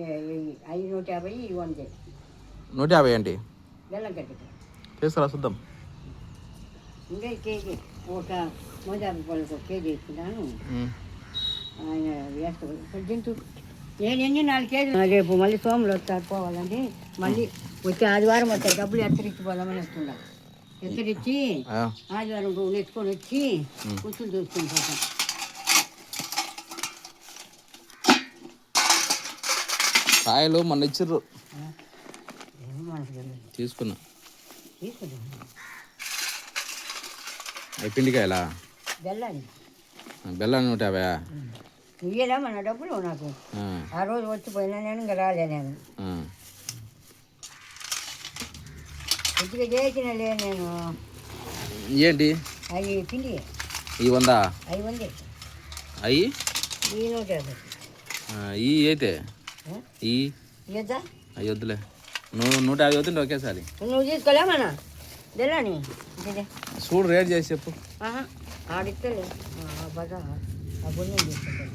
అవి 150, ఇవి 100. 150 ఏంటి? బెల్లం కట్టిక తీసుకురా చూద్దాం. ఇంకా కేజీ ఒక 150 రూపాయలకు ఒక కేజీ ఇస్తున్నాను. ఆయన వేస్తాడు తింటూ నేను 4 కేజీలు. రేపు మళ్ళీ సోములు వస్తారు పోవాలండి. మళ్ళీ వచ్చి ఆదివారం వస్తారు. డబ్బులు ఎత్తరిచ్చిపోదామని వస్తున్నారు. ఎత్తరిచ్చి ఆదివారం రోజులు ఎత్తుకొని వచ్చి కూర్చుని చూసుకుని పోతాం. కాయలు మొన్న ఇచ్చిర్రు, తీసుకున్నా. పిండి కాయలా? బెల్లాన్ని 150. ఇయ్యలే మన డబ్బులు నాకు. ఆ రోజు వచ్చిపోయినా నేను ఇంకా రాలే. నేను ఇంటికి చేసినలే నేను. ఏంటి అవి పిండి ఈ 100? అవి 100. అవి ఈ 150. ఈ అయితే ఈ ఇద్దా అవి వద్దులే. నువ్వు 150 వద్దు ఒకేసారి. నువ్వు తీసుకోలేమన్నా బెల్లాని చూడు రేట్ చేసి చెప్పు. ఆడిస్తలే బజా ఆ బుల్లని తీసుకుంటాను.